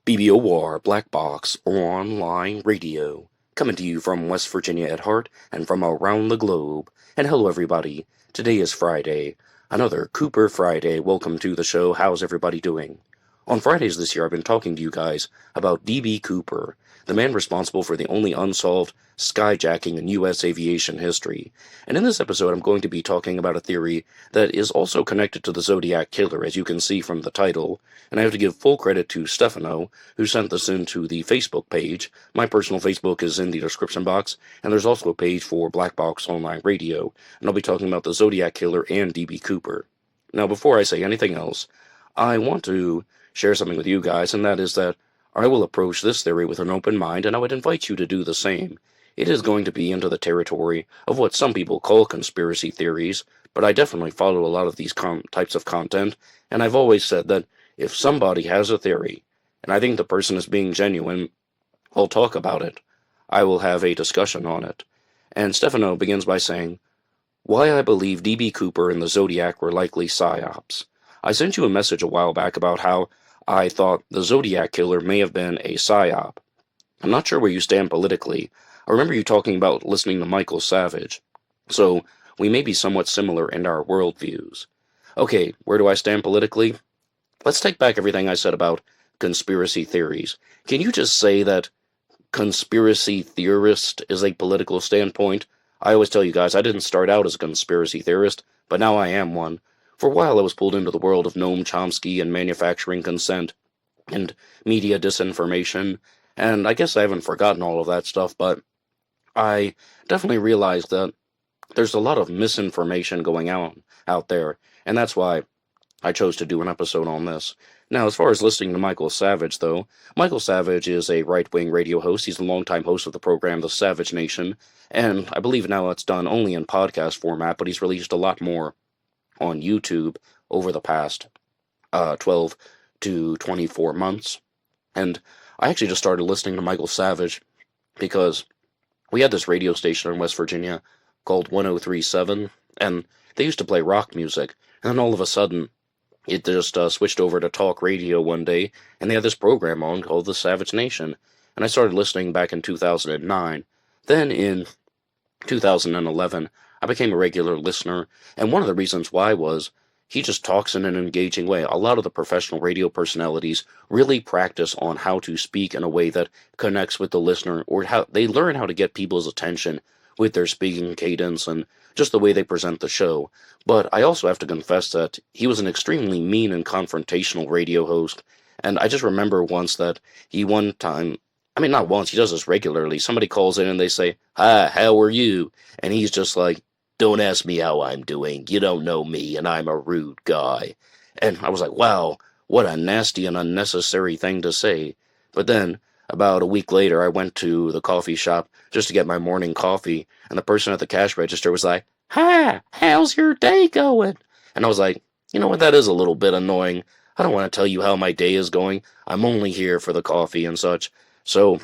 BBOR Black Box Online Radio, coming to you from West Virginia at heart and from around the globe. And hello everybody, today is Friday, another Cooper Friday. Welcome to the show. How's everybody doing? On Fridays this year I've been talking to you guys about D.B. Cooper, the man responsible for the only unsolved skyjacking in U.S. aviation history. And in this episode I'm going to be talking about a theory that is also connected to the Zodiac killer, as you can see from the title. And I have to give full credit to Stefano, who sent this into the Facebook page. My personal Facebook is in the description box, and there's also a page for BlackBoxOnlineRadio, and I'll be talking about the Zodiac killer and D.B. Cooper. Now, before I say anything else, I want to share something with you guys, and that is that I will approach this theory with an open mind, and I would invite you to do the same. It is going to be into the territory of what some people call conspiracy theories, but I definitely follow a lot of these types of content, and I've always said that if somebody has a theory, and I think the person is being genuine, I'll talk about it. I will have a discussion on it. And Stefano begins by saying, why I believe D.B. Cooper and the Zodiac were likely PsyOps. I sent you a message a while back about how I thought the Zodiac killer may have been a PsyOp. I'm not sure where you stand politically. I remember you talking about listening to Michael Savage. So, we may be somewhat similar in our worldviews. Okay, where do I stand politically? Let's take back everything I said about conspiracy theories. Can you just say that conspiracy theorist is a political standpoint? I always tell you guys I didn't start out as a conspiracy theorist, but now I am one. For a while I was pulled into the world of Noam Chomsky and manufacturing consent and media disinformation, and I guess I haven't forgotten all of that stuff, but I definitely realized that there's a lot of misinformation going out there, and that's why I chose to do an episode on this. Now, as far as listening to Michael Savage, though, Michael Savage is a right-wing radio host. He's the longtime host of the program The Savage Nation, and I believe now it's done only in podcast format, but he's released a lot more on YouTube over the past 12 to 24 months. And I actually just started listening to Michael Savage because we had this radio station in West Virginia called 1037, and they used to play rock music, and then all of a sudden it just switched over to talk radio one day, and they had this program on called The Savage Nation, and I started listening back in 2009. Then in 2011, I became a regular listener, and one of the reasons why was he just talks in an engaging way. A lot of the professional radio personalities really practice on how to speak in a way that connects with the listener, or how they learn how to get people's attention with their speaking cadence and just the way they present the show. But I also have to confess that he was an extremely mean and confrontational radio host, and I just remember once that not once, he does this regularly. Somebody calls in and they say, "Hi, how are you?" And he's just like, "Don't ask me how I'm doing. You don't know me, and I'm a rude guy." And I was like, wow, what a nasty and unnecessary thing to say. But then, about a week later, I went to the coffee shop just to get my morning coffee, and the person at the cash register was like, "Hi, how's your day going?" And I was like, you know what, that is a little bit annoying. I don't want to tell you how my day is going. I'm only here for the coffee and such. So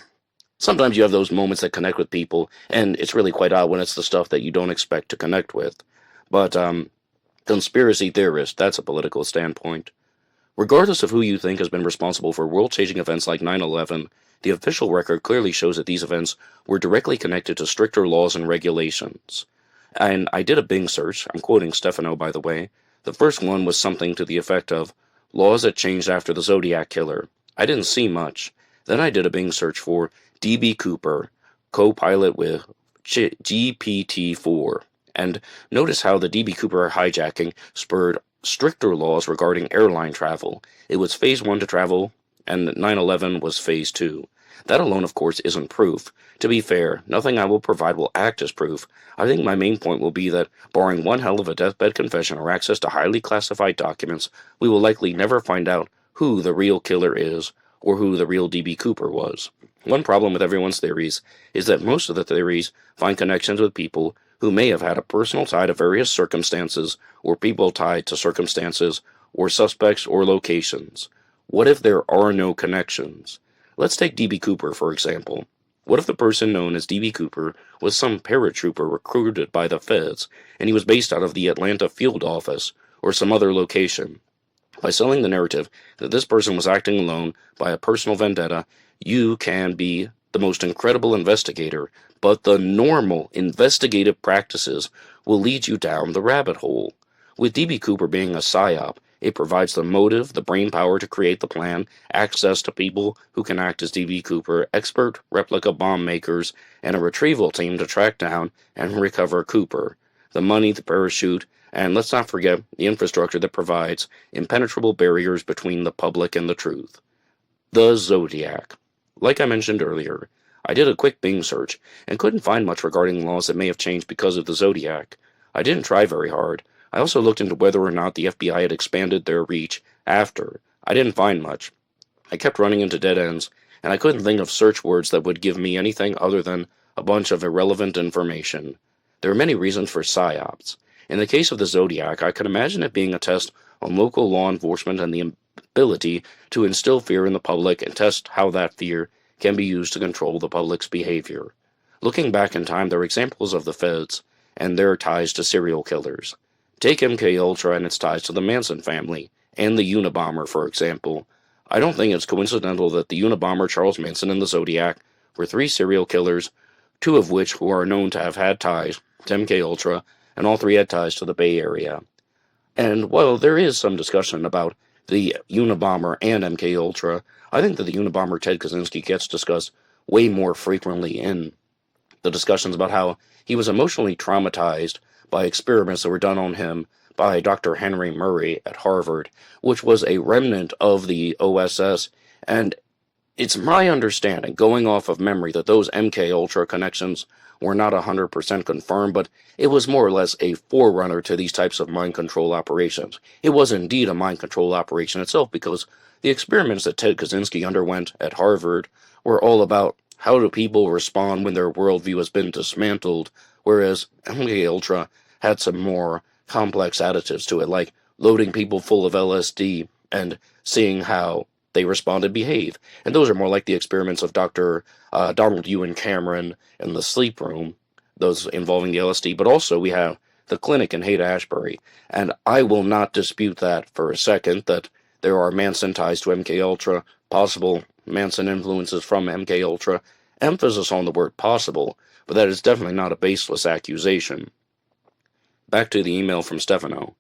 sometimes you have those moments that connect with people, and it's really quite odd when it's the stuff that you don't expect to connect with. But, conspiracy theorist, that's a political standpoint. Regardless of who you think has been responsible for world-changing events like 9/11, the official record clearly shows that these events were directly connected to stricter laws and regulations. And I did a Bing search. I'm quoting Stefano, by the way. The first one was something to the effect of laws that changed after the Zodiac killer. I didn't see much. Then I did a Bing search for D.B. Cooper, co-pilot with GPT-4, and notice how the D.B. Cooper hijacking spurred stricter laws regarding airline travel. It was phase 1 to travel, and 9/11 was phase 2. That alone, of course, isn't proof. To be fair, nothing I will provide will act as proof. I think my main point will be that, barring one hell of a deathbed confession or access to highly classified documents, we will likely never find out who the real killer is, or who the real D.B. Cooper was. One problem with everyone's theories is that most of the theories find connections with people who may have had a personal tie to various circumstances, or people tied to circumstances, or suspects, or locations. What if there are no connections? Let's take D.B. Cooper, for example. What if the person known as D.B. Cooper was some paratrooper recruited by the feds, and he was based out of the Atlanta field office, or some other location? By selling the narrative that this person was acting alone by a personal vendetta, you can be the most incredible investigator, but the normal investigative practices will lead you down the rabbit hole. With D.B. Cooper being a PsyOp, it provides the motive, the brain power to create the plan, access to people who can act as D.B. Cooper, expert replica bomb makers, and a retrieval team to track down and recover Cooper, the money, the parachute, and let's not forget the infrastructure that provides impenetrable barriers between the public and the truth. The Zodiac. Like I mentioned earlier, I did a quick Bing search and couldn't find much regarding laws that may have changed because of the Zodiac. I didn't try very hard. I also looked into whether or not the FBI had expanded their reach after. I didn't find much. I kept running into dead ends, and I couldn't think of search words that would give me anything other than a bunch of irrelevant information. There are many reasons for PsyOps. In the case of the Zodiac, I could imagine it being a test on local law enforcement and the ability to instill fear in the public and test how that fear can be used to control the public's behavior. Looking back in time, there are examples of the feds and their ties to serial killers. Take MKUltra and its ties to the Manson family, and the Unabomber, for example. I don't think it's coincidental that the Unabomber, Charles Manson, and the Zodiac were three serial killers, two of which who are known to have had ties to MKUltra, and all three had ties to the Bay Area. And while there is some discussion about the Unabomber and MKUltra, I think that the Unabomber Ted Kaczynski gets discussed way more frequently in the discussions about how he was emotionally traumatized by experiments that were done on him by Dr. Henry Murray at Harvard, which was a remnant of the OSS, and it's my understanding, going off of memory, that those MKUltra connections were not 100% confirmed, but it was more or less a forerunner to these types of mind control operations. It was indeed a mind control operation itself, because the experiments that Ted Kaczynski underwent at Harvard were all about how do people respond when their worldview has been dismantled, whereas MKUltra had some more complex additives to it, like loading people full of LSD and seeing how they respond and behave. And those are more like the experiments of Dr. Donald Ewan Cameron in the sleep room, those involving the LSD. But also we have the clinic in Haight-Ashbury. And I will not dispute that for a second, that there are Manson ties to MKUltra, possible Manson influences from MKUltra, emphasis on the word possible, but that is definitely not a baseless accusation. Back to the email from Stefano.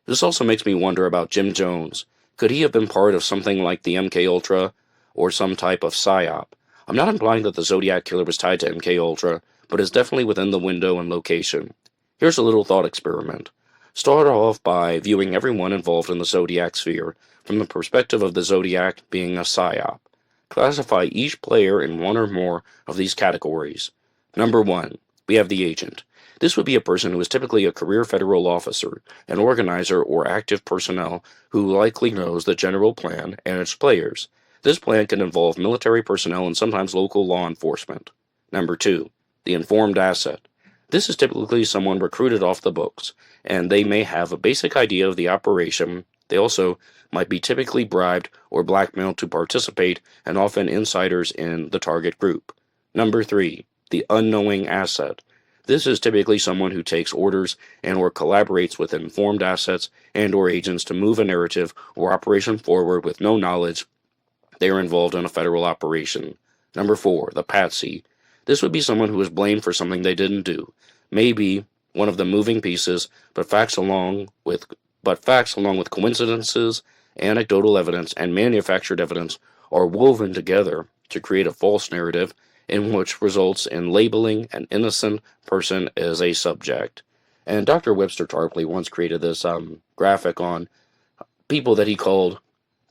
This also makes me wonder about Jim Jones. Could he have been part of something like the MKUltra or some type of PsyOp? I'm not implying that the Zodiac killer was tied to MKUltra, but is definitely within the window and location. Here's a little thought experiment. Start off by viewing everyone involved in the Zodiac sphere from the perspective of the Zodiac being a PsyOp. Classify each player in one or more of these categories. Number 1, we have the agent. This would be a person who is typically a career federal officer, an organizer, or active personnel who likely knows the general plan and its players. This plan can involve military personnel and sometimes local law enforcement. Number 2, the informed asset. This is typically someone recruited off the books, and they may have a basic idea of the operation. They also might be typically bribed or blackmailed to participate, and often insiders in the target group. Number 3, the unknowing asset. This is typically someone who takes orders and or collaborates with informed assets and or agents to move a narrative or operation forward with no knowledge they are involved in a federal operation. Number 4, the patsy. This would be someone who is blamed for something they didn't do. Maybe one of the moving pieces, but facts along with coincidences, anecdotal evidence, and manufactured evidence are woven together to create a false narrative in which results in labeling an innocent person as a subject. And Dr. Webster Tarpley once created this graphic on people that he called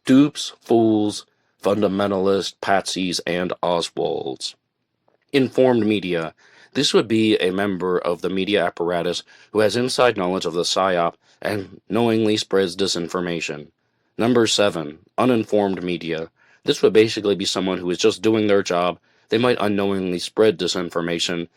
dupes, fools, fundamentalists, patsies, and Oswalds. Informed media. This would be a member of the media apparatus who has inside knowledge of the PsyOp and knowingly spreads disinformation. Number 7, uninformed media. This would basically be someone who is just doing their job. They might unknowingly spread disinformation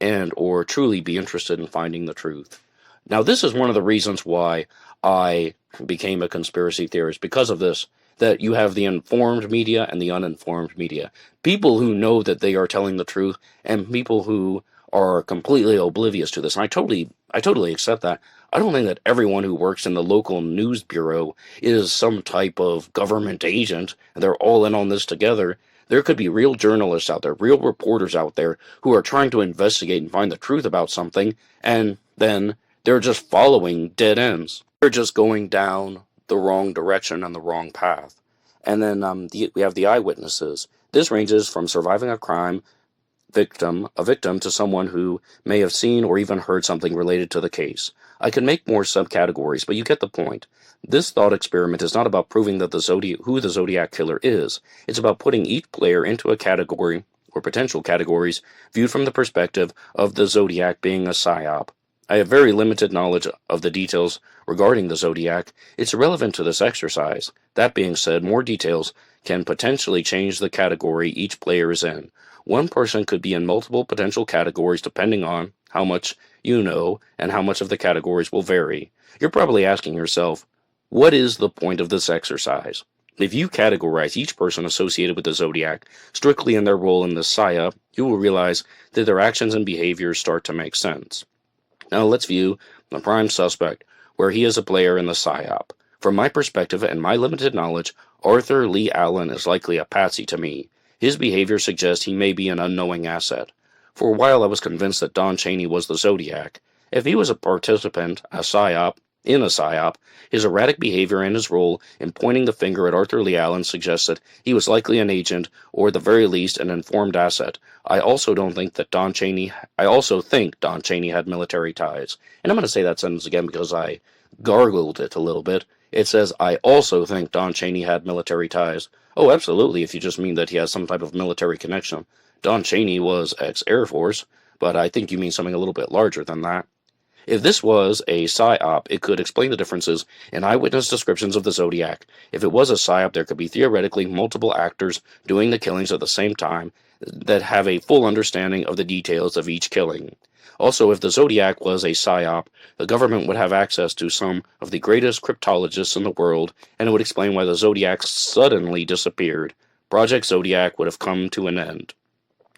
and or truly be interested in finding the truth. Now, this is one of the reasons why I became a conspiracy theorist, because of this, that you have the informed media and the uninformed media. People who know that they are telling the truth and people who are completely oblivious to this. And I totally I totally accept that. I don't think that everyone who works in the local news bureau is some type of government agent, and they're all in on this together. There could be real journalists out there, real reporters out there, who are trying to investigate and find the truth about something, and then they're just following dead ends. They're just going down the wrong direction and the wrong path. And then we have the eyewitnesses. This ranges from surviving a crime a victim to someone who may have seen or even heard something related to the case. I could make more subcategories, but you get the point. This thought experiment is not about proving that who the Zodiac killer is. It's about putting each player into a category, or potential categories, viewed from the perspective of the Zodiac being a PsyOp. I have very limited knowledge of the details regarding the Zodiac. It's irrelevant to this exercise. That being said, more details can potentially change the category each player is in. One person could be in multiple potential categories depending on how much you know, and how much of the categories will vary. You're probably asking yourself, what is the point of this exercise? If you categorize each person associated with the Zodiac strictly in their role in the PsyOp, you will realize that their actions and behaviors start to make sense. Now let's view the prime suspect, where he is a player in the PsyOp. From my perspective and my limited knowledge, Arthur Lee Allen is likely a patsy to me. His behavior suggests he may be an unknowing asset. For a while I was convinced that Don Chaney was the Zodiac. If he was a participant, in a PsyOp, his erratic behavior and his role in pointing the finger at Arthur Lee Allen suggests that he was likely an agent, or at the very least an informed asset. I also think Don Chaney had military ties. And I'm going to say that sentence again because I gargled it a little bit. It says, I also think Don Chaney had military ties. Oh, absolutely, if you just mean that he has some type of military connection. Don Chaney was ex-Air Force, but I think you mean something a little bit larger than that. If this was a PsyOp, it could explain the differences in eyewitness descriptions of the Zodiac. If it was a PsyOp, there could be theoretically multiple actors doing the killings at the same time that have a full understanding of the details of each killing. Also, if the Zodiac was a PsyOp, the government would have access to some of the greatest cryptologists in the world, and it would explain why the Zodiac suddenly disappeared. Project Zodiac would have come to an end.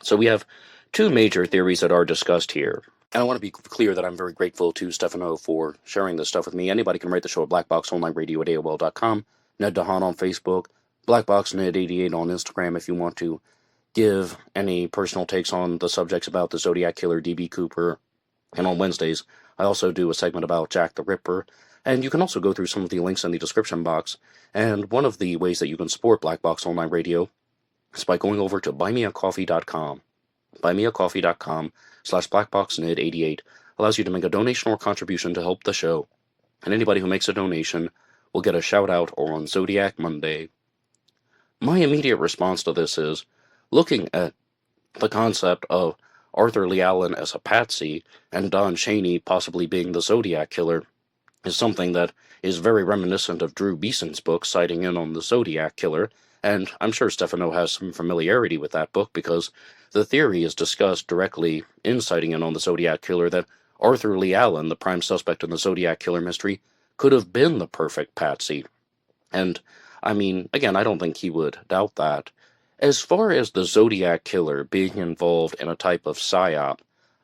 So we have two major theories that are discussed here. And I want to be clear that I'm very grateful to Stefano for sharing this stuff with me. Anybody can write the show at BlackBoxOnlineRadio at AOL.com, Ned DeHaan on Facebook, BlackBoxNed88 on Instagram if you want to give any personal takes on the subjects about the Zodiac Killer, D.B. Cooper, and on Wednesdays, I also do a segment about Jack the Ripper, and you can also go through some of the links in the description box, and one of the ways that you can support Black Box Online Radio is by going over to BuyMeACoffee.com. BuyMeACoffee.com/BlackBoxNed88 allows you to make a donation or contribution to help the show, and anybody who makes a donation will get a shout-out on Zodiac Monday. My immediate response to this is, looking at the concept of Arthur Lee Allen as a patsy and Don Chaney possibly being the Zodiac Killer is something that is very reminiscent of Drew Beeson's book citing in on the Zodiac Killer, and I'm sure Stefano has some familiarity with that book because the theory is discussed directly in citing in on the Zodiac Killer that Arthur Lee Allen, the prime suspect in the Zodiac Killer mystery, could have been the perfect patsy. And, I mean, again, I don't think he would doubt that. As far as the Zodiac Killer being involved in a type of PsyOp,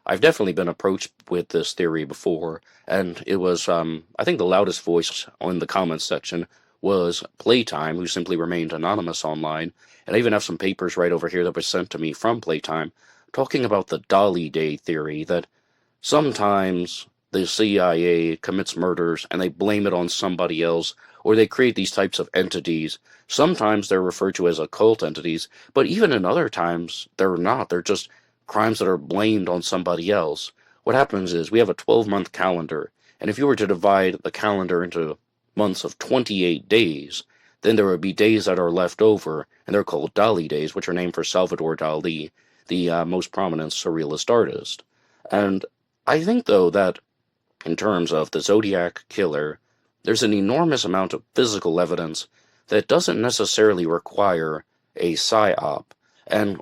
I've definitely been approached with this theory before, and it was, I think the loudest voice in the comments section was Playtime, who simply remained anonymous online, and I even have some papers right over here that were sent to me from Playtime, talking about the Dolly Day theory, that sometimes the CIA commits murders and they blame it on somebody else, or they create these types of entities. Sometimes they're referred to as occult entities, but even in other times, they're not. They're just crimes that are blamed on somebody else. What happens is we have a 12-month calendar, and if you were to divide the calendar into months of 28 days, then there would be days that are left over, and they're called Dali days, which are named for Salvador Dali, the most prominent surrealist artist. And I think, though, that in terms of the Zodiac Killer, there's an enormous amount of physical evidence that doesn't necessarily require a PsyOp,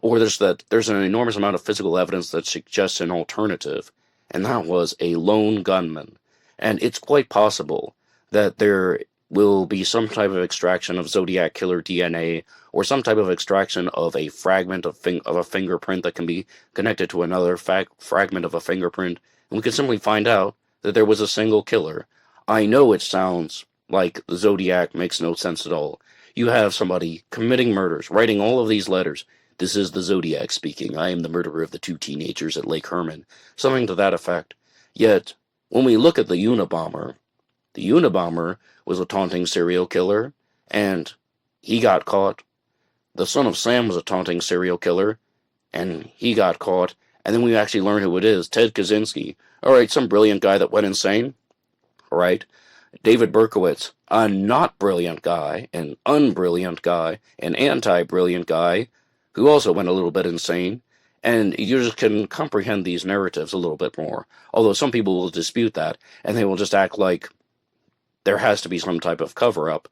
or there's an enormous amount of physical evidence that suggests an alternative, and that was a lone gunman. And it's quite possible that there will be some type of extraction of Zodiac Killer DNA, or some type of extraction of a fragment of a fingerprint that can be connected to another fragment of a fingerprint, and we can simply find out that there was a single killer. I know it sounds like the Zodiac makes no sense at all. You have somebody committing murders, writing all of these letters. This is the Zodiac speaking. I am the murderer of the 2 teenagers at Lake Herman. Something to that effect. Yet, when we look at the Unabomber was a taunting serial killer, and he got caught. The Son of Sam was a taunting serial killer, and he got caught. And then we actually learn who it is, Ted Kaczynski. Alright, some brilliant guy that went insane. Alright. David Berkowitz, a not brilliant guy, an unbrilliant guy, an anti-brilliant guy, who also went a little bit insane. And you just can comprehend these narratives a little bit more. Although some people will dispute that, and they will just act like there has to be some type of cover-up.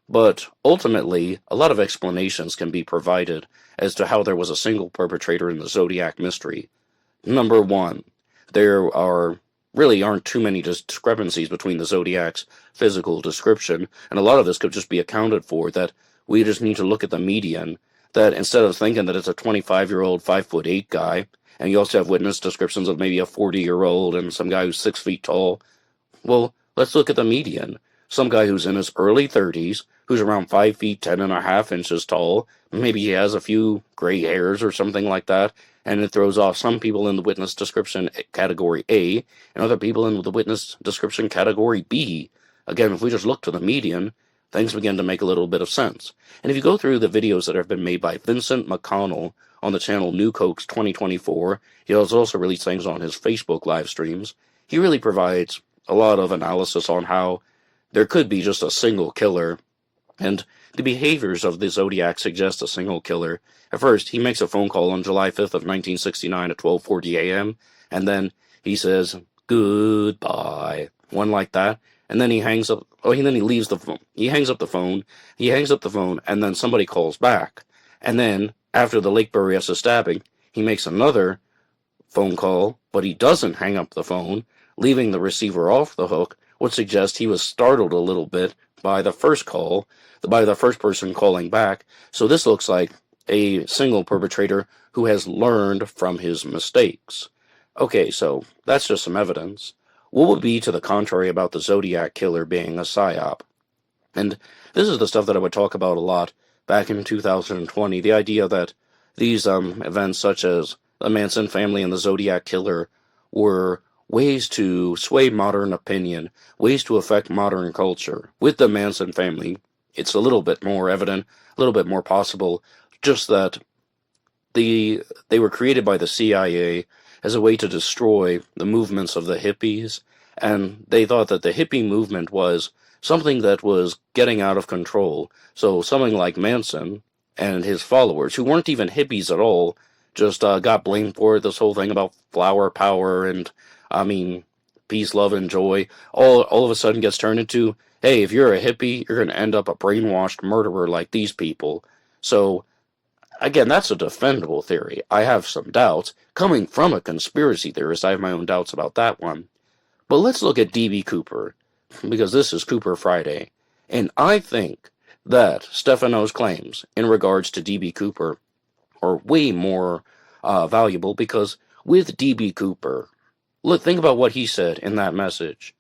But ultimately, a lot of explanations can be provided as to how there was a single perpetrator in the Zodiac mystery. Number one, there really aren't too many discrepancies between the Zodiac's physical description, and a lot of this could just be accounted for, that we just need to look at the median, that instead of thinking that it's a 25-year-old, 5'8" guy, and you also have witness descriptions of maybe a 40-year-old and some guy who's 6 feet tall, well, let's look at the median. Some guy who's in his early 30s, who's around 5 feet 10.5 inches tall, maybe he has a few gray hairs or something like that, and it throws off some people in the witness description category A, and other people in the witness description category B. Again, if we just look to the median, things begin to make a little bit of sense. And if you go through the videos that have been made by Vincent McConnell on the channel New Cokes 2024, he has also released things on his Facebook live streams, he really provides a lot of analysis on how there could be just a single killer, and the behaviors of the Zodiac suggest a single killer. At first, he makes a phone call on July 5th of 1969 at 12:40 a.m., and then he says, "Goodbye," one like that, and then he hangs up, and then he leaves the phone. He hangs up the phone, and then somebody calls back. And then, after the Lake Berryessa stabbing, he makes another phone call, but he doesn't hang up the phone, leaving the receiver off the hook, would suggest he was startled a little bit by the first call, by the first person calling back. So this looks like a single perpetrator who has learned from his mistakes. Okay, so that's just some evidence. What would be to the contrary about the Zodiac killer being a PsyOp? And this is the stuff that I would talk about a lot back in 2020, the idea that these events such as the Manson family and the Zodiac killer were ways to sway modern opinion, ways to affect modern culture. With the Manson family, it's a little bit more evident, a little bit more possible, just that they were created by the CIA as a way to destroy the movements of the hippies, and they thought that the hippie movement was something that was getting out of control. So something like Manson and his followers, who weren't even hippies at all, just got blamed for this whole thing about flower power and, peace, love, and joy, all of a sudden gets turned into, hey, if you're a hippie, you're going to end up a brainwashed murderer like these people. So, again, that's a defendable theory. I have some doubts. Coming from a conspiracy theorist, I have my own doubts about that one. But let's look at D.B. Cooper, because this is Cooper Friday. And I think that Stefano's claims in regards to D.B. Cooper are way more valuable, because with D.B. Cooper, look, think about what he said in that message.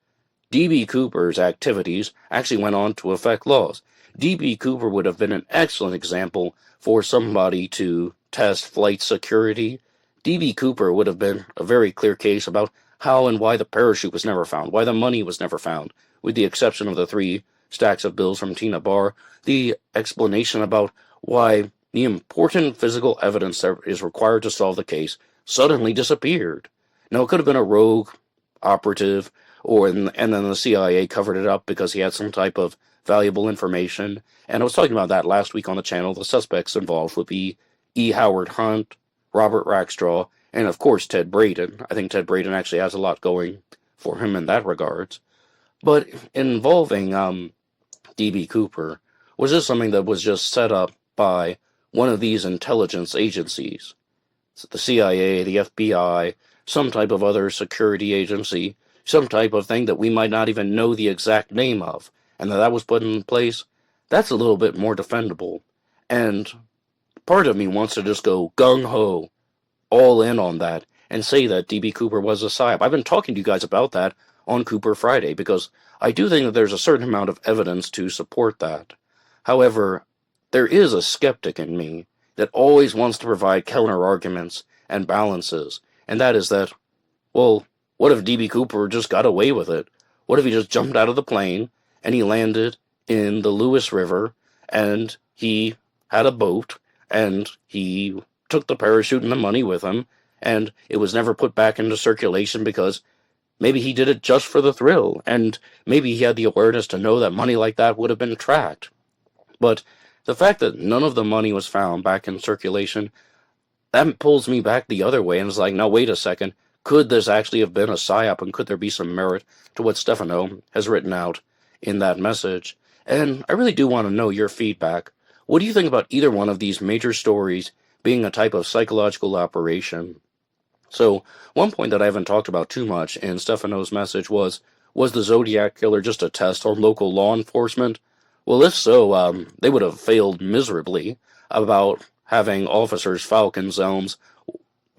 D.B. Cooper's activities actually went on to affect laws. D.B. Cooper would have been an excellent example for somebody to test flight security. D.B. Cooper would have been a very clear case about how and why the parachute was never found, why the money was never found, with the exception of the 3 stacks of bills from Tina Barr, the explanation about why the important physical evidence that is required to solve the case suddenly disappeared. Now, it could have been a rogue operative, and then the CIA covered it up because he had some type of valuable information. And I was talking about that last week on the channel. The suspects involved would be E. Howard Hunt, Robert Rackstraw, and of course Ted Braden. I think Ted Braden actually has a lot going for him in that regards. But involving D.B. Cooper, was this something that was just set up by one of these intelligence agencies? The CIA, the FBI, some type of other security agency, some type of thing that we might not even know the exact name of, and that was put in place? That's a little bit more defendable. And part of me wants to just go gung-ho, all in on that, and say that D.B. Cooper was a PsyOp. I've been talking to you guys about that on Cooper Friday, because I do think that there's a certain amount of evidence to support that. However, there is a skeptic in me that always wants to provide counter-arguments and balances, and that is that, well, what if D.B. Cooper just got away with it? What if he just jumped out of the plane, and he landed in the Lewis River, and he had a boat, and he took the parachute and the money with him, and it was never put back into circulation because maybe he did it just for the thrill, and maybe he had the awareness to know that money like that would have been tracked. But the fact that none of the money was found back in circulation, that pulls me back the other way, and it's like, now wait a second, could this actually have been a PsyOp, and could there be some merit to what Stefano has written out in that message? And I really do want to know your feedback. What do you think about either one of these major stories being a type of psychological operation? So, one point that I haven't talked about too much in Stefano's message was the Zodiac killer just a test on local law enforcement? Well, if so, they would have failed miserably about having officers, Falcons, Elms,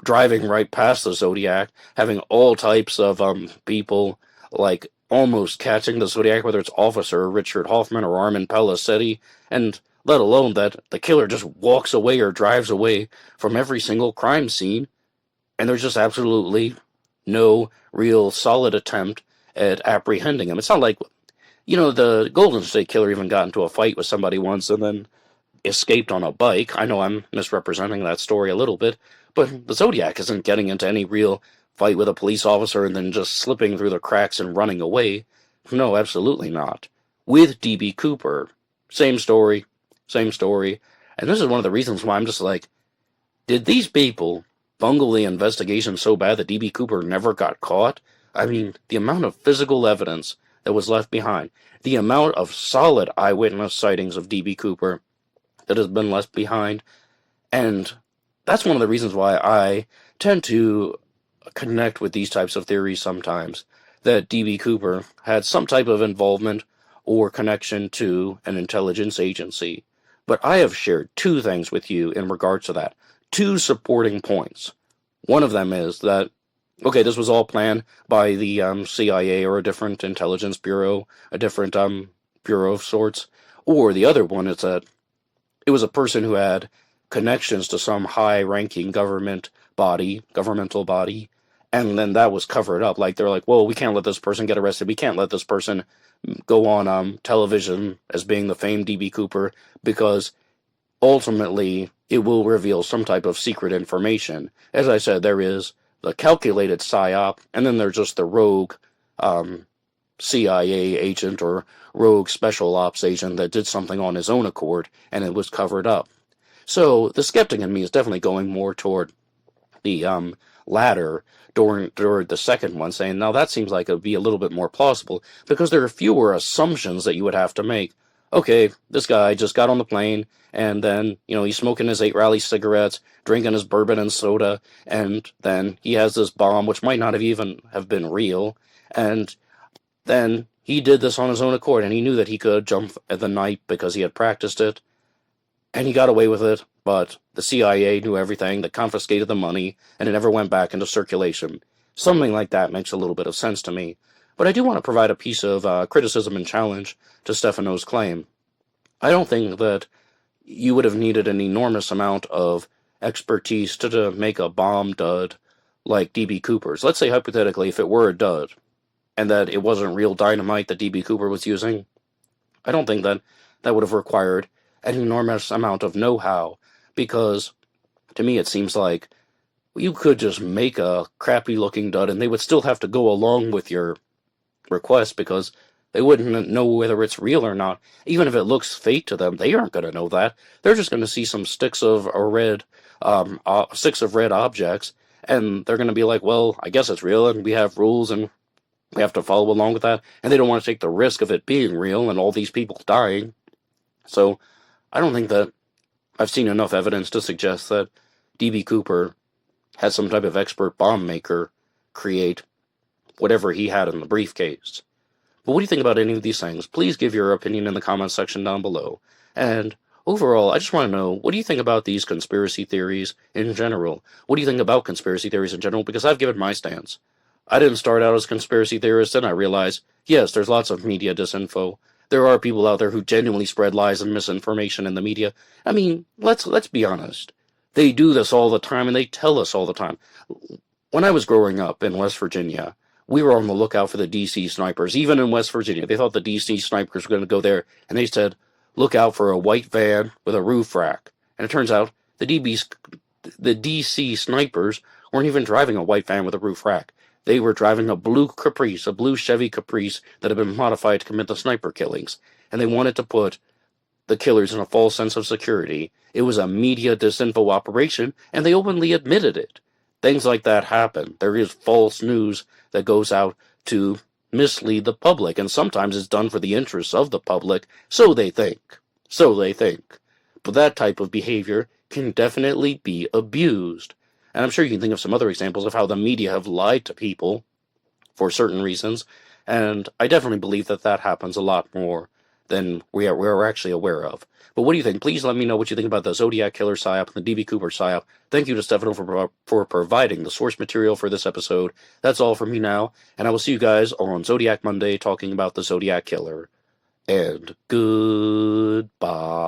driving right past the Zodiac, having all types of people, like, almost catching the Zodiac, whether it's Officer Richard Hoffman or Armin Pelicetti, and let alone that the killer just walks away or drives away from every single crime scene, and there's just absolutely no real solid attempt at apprehending him. It's not like, the Golden State Killer even got into a fight with somebody once and then escaped on a bike. I know I'm misrepresenting that story a little bit, but the Zodiac isn't getting into any real fight with a police officer and then just slipping through the cracks and running away. No, absolutely not. With D.B. Cooper, same story. And this is one of the reasons why I'm just like, did these people bungle the investigation so bad that D.B. Cooper never got caught? I mean, the amount of physical evidence that was left behind, the amount of solid eyewitness sightings of D.B. Cooper that has been left behind, and that's one of the reasons why I tend to connect with these types of theories sometimes, that D.B. Cooper had some type of involvement or connection to an intelligence agency. But I have shared two things with you in regards to that. Two supporting points. One of them is that, okay, this was all planned by the CIA or a different intelligence bureau, a different bureau of sorts. Or the other one is that it was a person who had connections to some high-ranking governmental body, and then that was covered up. Like, they're like, well, we can't let this person get arrested. We can't let this person go on television as being the famed D.B. Cooper, because ultimately it will reveal some type of secret information. As I said, there is the calculated PsyOp, and then there's just the rogue CIA agent or rogue special ops agent that did something on his own accord, and it was covered up. So the skeptic in me is definitely going more toward the latter during the second one, saying, now that seems like it would be a little bit more plausible, because there are fewer assumptions that you would have to make. Okay, this guy just got on the plane, and then, he's smoking his 8 Rally cigarettes, drinking his bourbon and soda, and then he has this bomb, which might not have been real, and then he did this on his own accord, and he knew that he could jump at the night because he had practiced it, and he got away with it, but the CIA knew everything, that confiscated the money, and it never went back into circulation. Something like that makes a little bit of sense to me. But I do want to provide a piece of criticism and challenge to Stefano's claim. I don't think that you would have needed an enormous amount of expertise to make a bomb dud like D.B. Cooper's. Let's say, hypothetically, if it were a dud, and that it wasn't real dynamite that D.B. Cooper was using, I don't think that would have required an enormous amount of know-how, because to me it seems like you could just make a crappy-looking dud, and they would still have to go along with your request, because they wouldn't know whether it's real or not. Even if it looks fake to them, they aren't going to know that. They're just going to see some sticks of red objects, and they're going to be like, well, I guess it's real, and we have rules, and we have to follow along with that, and they don't want to take the risk of it being real and all these people dying. So I don't think that I've seen enough evidence to suggest that D.B. Cooper had some type of expert bomb maker create whatever he had in the briefcase. But what do you think about any of these things? Please give your opinion in the comments section down below. And overall, I just want to know, what do you think about these conspiracy theories in general? What do you think about conspiracy theories in general? Because I've given my stance. I didn't start out as a conspiracy theorist, and I realized, yes, there's lots of media disinfo. There are people out there who genuinely spread lies and misinformation in the media. I mean, let's be honest. They do this all the time, and they tell us all the time. When I was growing up in West Virginia, we were on the lookout for the D.C. snipers. Even in West Virginia, they thought the D.C. snipers were going to go there, and they said, look out for a white van with a roof rack. And it turns out the D.C. snipers weren't even driving a white van with a roof rack. They were driving a blue Caprice, a blue Chevy Caprice that had been modified to commit the sniper killings. And they wanted to put the killers in a false sense of security. It was a media disinfo operation, and they openly admitted it. Things like that happen. There is false news that goes out to mislead the public, and sometimes it's done for the interests of the public, so they think. But that type of behavior can definitely be abused. And I'm sure you can think of some other examples of how the media have lied to people for certain reasons, and I definitely believe that that happens a lot more than we're actually aware of. But what do you think? Please let me know what you think about the Zodiac Killer PsyOp and the DB Cooper PsyOp. Thank you to Stefano for providing the source material for this episode. That's all from me now, and I will see you guys on Zodiac Monday talking about the Zodiac Killer. And goodbye.